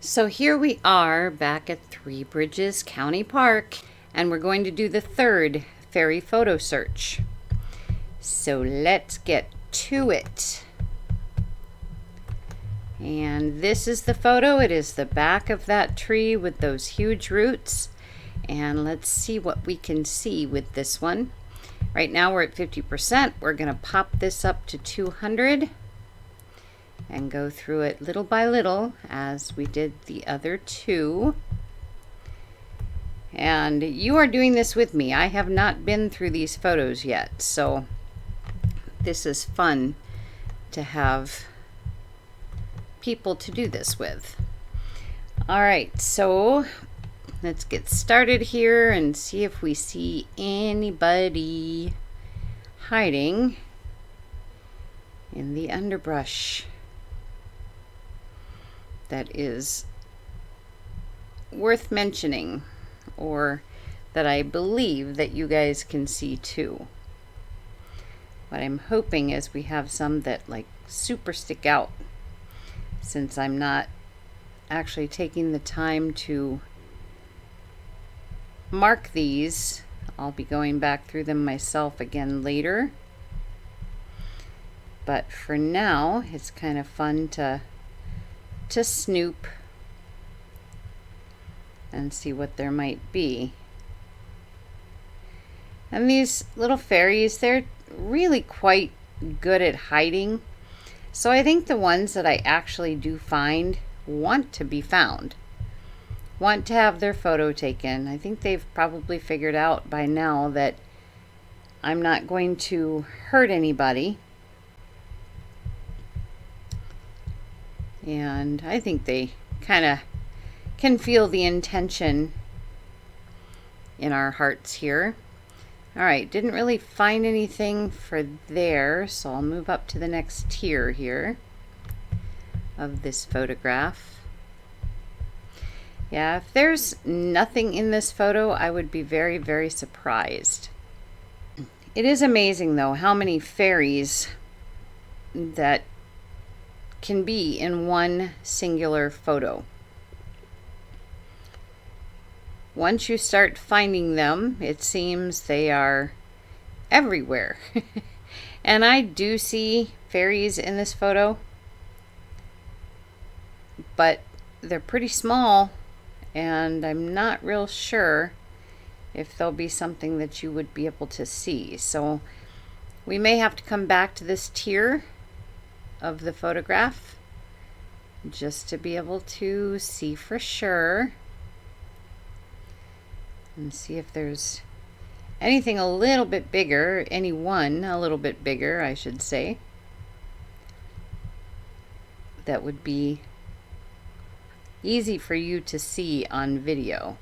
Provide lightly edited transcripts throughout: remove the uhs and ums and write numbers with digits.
So here we are back at Three Bridges County Park, and we're going to do the third Faerie Photo Search. So let's get to it. And this is the photo. It is the back of that tree with those huge roots. And let's see what we can see with this one. Right now we're at 50%. We're going to pop this up to 200 and go through it little by little as we did the other two. And you are doing this with me. I have not been through these photos yet, so this is fun to have people to do this with. All right, so let's get started here and see if we see anybody hiding in the underbrush that is worth mentioning, or that I believe that you guys can see too. What I'm hoping is we have some that like super stick out, since I'm not actually taking the time to mark these. I'll be going back through them myself again later, but for now it's kind of fun to snoop and see what there might be. And these little fairies, they're really quite good at hiding. So I think the ones that I actually do find want to be found, want to have their photo taken. I think they've probably figured out by now that I'm not going to hurt anybody. And I think they kind of can feel the intention in our hearts here. All right, didn't really find anything for there, so I'll move up to the next tier here of this photograph. Yeah, if there's nothing in this photo, I would be very, very surprised. It is amazing, though, how many fairies that can be in one singular photo. Once you start finding them, it seems they are everywhere. And I do see fairies in this photo, but they're pretty small, and I'm not real sure if there'll be something that you would be able to see. So we may have to come back to this tier of the photograph just to be able to see for sure and see if there's anything a little bit bigger, anyone a little bit bigger, I should say, that would be easy for you to see on video.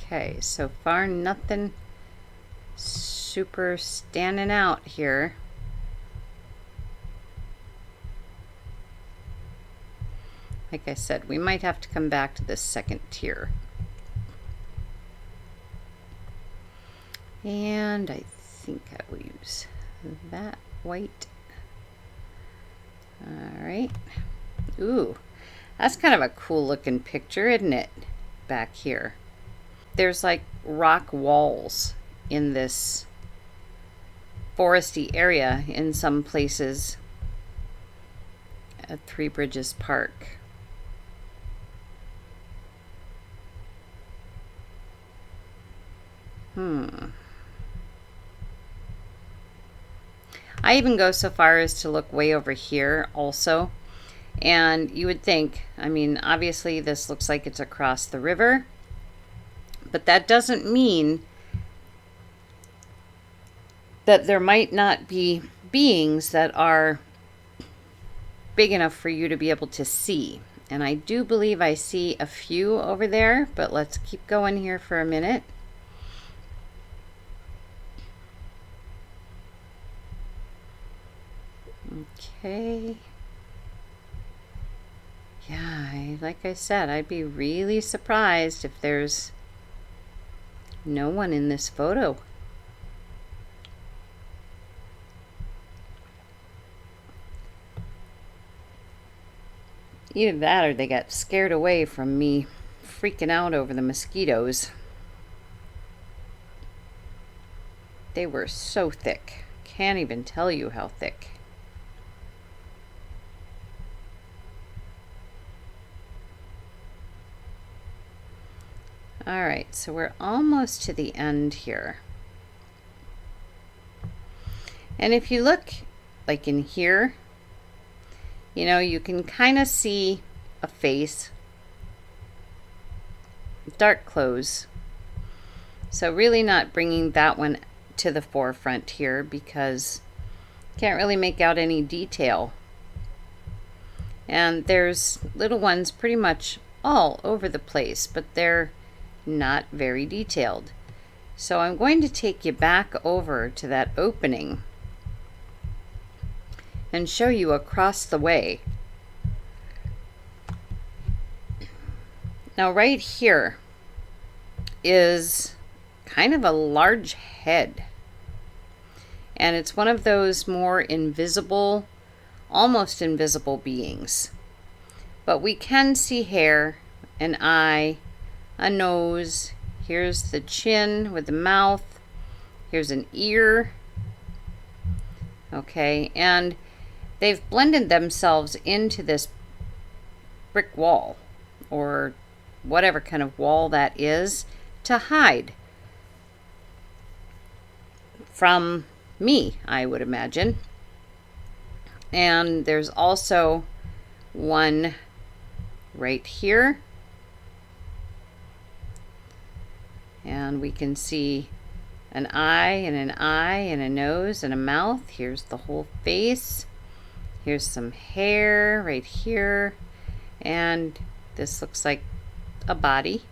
Okay, so far nothing super standing out here. Like I said, we might have to come back to this second tier. And I think I will use that white. All right. Ooh, that's kind of a cool looking picture, isn't it? Back here. There's like rock walls in this foresty area in some places at Three Bridges Park. I even go so far as to look way over here also. And you would think, I mean, obviously this looks like it's across the river, but that doesn't mean that there might not be beings that are big enough for you to be able to see. And I do believe I see a few over there, but let's keep going here for a minute. Okay. Yeah, like I said, I'd be really surprised if there's No one in this photo. Either that or they got scared away from me freaking out over the mosquitoes. They were so thick. Can't even tell you how thick. All right, so we're almost to the end here. And if you look like in here, you know, you can kind of see a face, dark clothes. So really not bringing that one to the forefront here because can't really make out any detail. And there's little ones pretty much all over the place, but they're not very detailed. So I'm going to take you back over to that opening and show you across the way. Now right here is kind of a large head, and it's one of those more invisible, almost invisible beings. But we can see hair, an eye, a nose. Here's the chin with the mouth. Here's an ear. Okay, and they've blended themselves into this brick wall, or whatever kind of wall that is, to hide from me, I would imagine. And there's also one right here. And we can see an eye and an eye and a nose and a mouth. Here's the whole face. Here's some hair right here. And this looks like a body.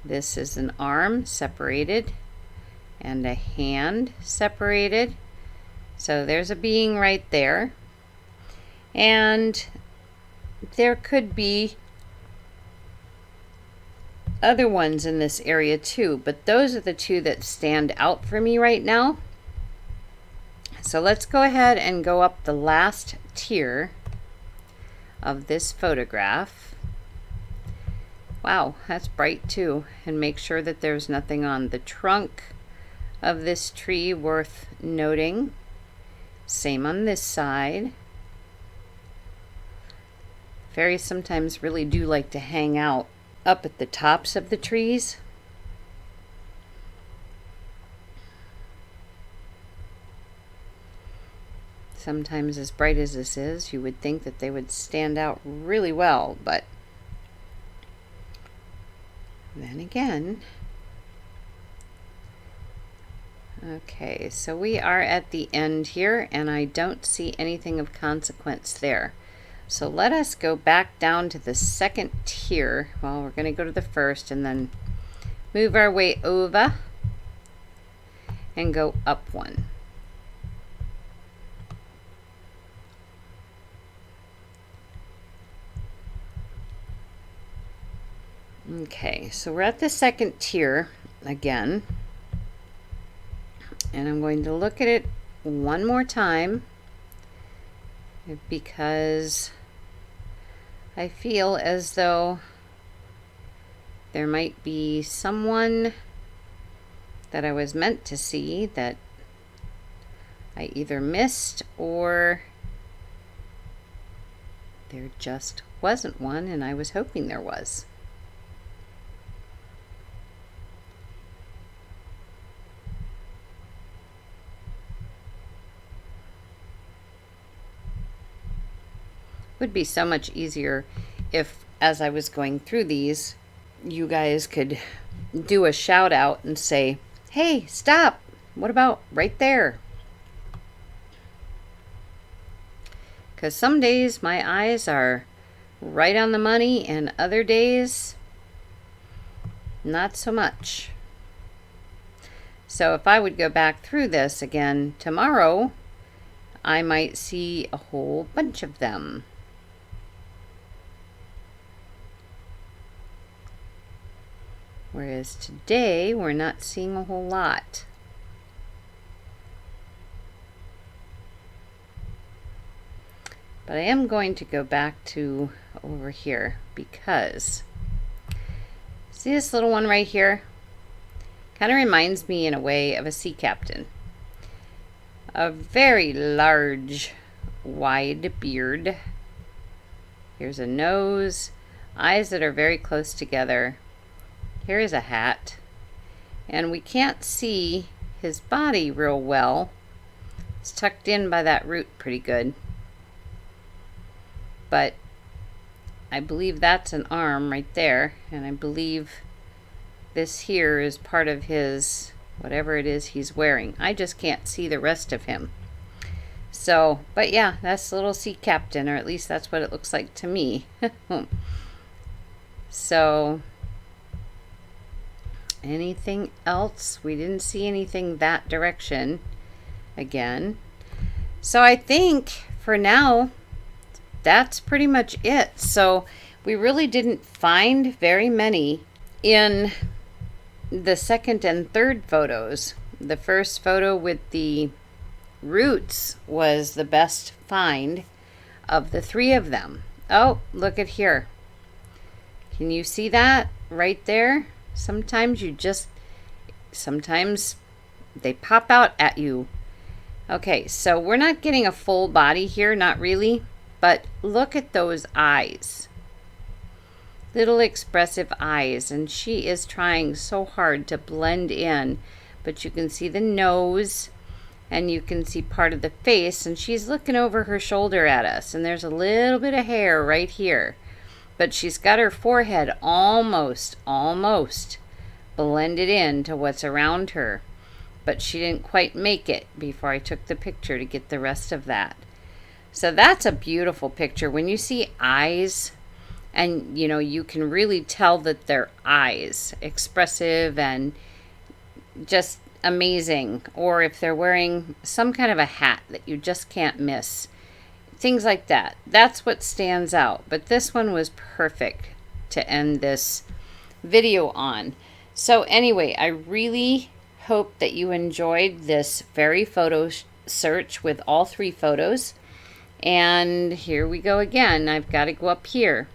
This is an arm separated and a hand separated. So there's a being right there. And there could be other ones in this area too, but those are the two that stand out for me right now. So let's go ahead and go up the last tier of this photograph. Wow, that's bright too. And make sure that there's nothing on the trunk of this tree worth noting. Same on this side. Fairies sometimes really do like to hang out up at the tops of the trees. Sometimes, as bright as this is, you would think that they would stand out really well, but then again. Okay, so we are at the end here, and I don't see anything of consequence there. So let us go back down to the second tier. Well, we're going to go to the first and then move our way over and go up one. Okay, so we're at the second tier again. And I'm going to look at it one more time because I feel as though there might be someone that I was meant to see that I either missed or there just wasn't one and I was hoping there was. Would be so much easier if, as I was going through these, you guys could do a shout out and say, hey, stop, what about right there? Because some days my eyes are right on the money and other days not so much. So if I would go back through this again tomorrow, I might see a whole bunch of them. Whereas today, we're not seeing a whole lot. But I am going to go back to over here because see this little one right here? Kind of reminds me in a way of a sea captain. A very large, wide beard. Here's a nose, eyes that are very close together. Here is a hat. And we can't see his body real well. It's tucked in by that root pretty good. But I believe that's an arm right there, and I believe this here is part of his whatever it is he's wearing. I just can't see the rest of him. So, but yeah, that's little sea captain, or at least that's what it looks like to me. So, anything else? We didn't see anything that direction again. So I think for now, that's pretty much it. So we really didn't find very many in the second and third photos. The first photo with the roots was the best find of the three of them. Oh, look at here. Can you see that right there? Sometimes they pop out at you. Okay, so we're not getting a full body here, not really. But look at those eyes. Little expressive eyes. And she is trying so hard to blend in. But you can see the nose. And you can see part of the face. And she's looking over her shoulder at us. And there's a little bit of hair right here. But she's got her forehead almost blended into what's around her. But she didn't quite make it before I took the picture to get the rest of that. So that's a beautiful picture. When you see eyes, and you know, you can really tell that they're eyes, expressive and just amazing. Or if they're wearing some kind of a hat that you just can't miss. Things like that. That's what stands out. But this one was perfect to end this video on. So anyway, I really hope that you enjoyed this Faerie Photo Search with all three photos. And here we go again. I've got to go up here.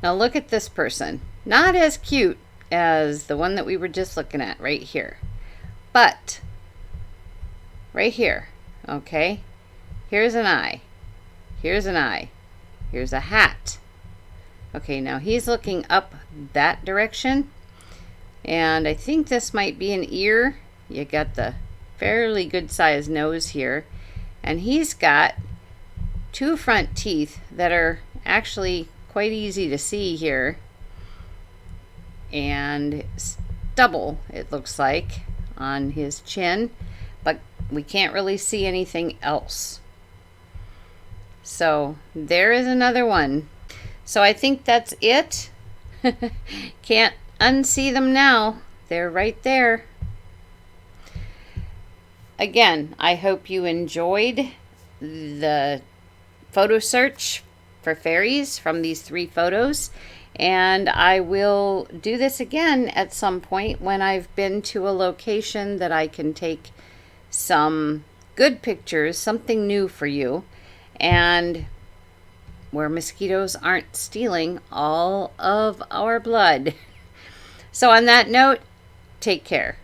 Now look at this person. Not as cute as the one that we were just looking at right here. But right here, okay? Here's an eye. Here's an eye. Here's a hat. Okay, now he's looking up that direction. And I think this might be an ear. You got the fairly good sized nose here. And he's got two front teeth that are actually quite easy to see here. And stubble, it looks like, on his chin. But we can't really see anything else. So there is another one. So I think that's it. Can't unsee them now. They're right there. Again, I hope you enjoyed the photo search for fairies from these three photos. And I will do this again at some point when I've been to a location that I can take some good pictures, something new for you, and where mosquitoes aren't stealing all of our blood. So on that note, take care.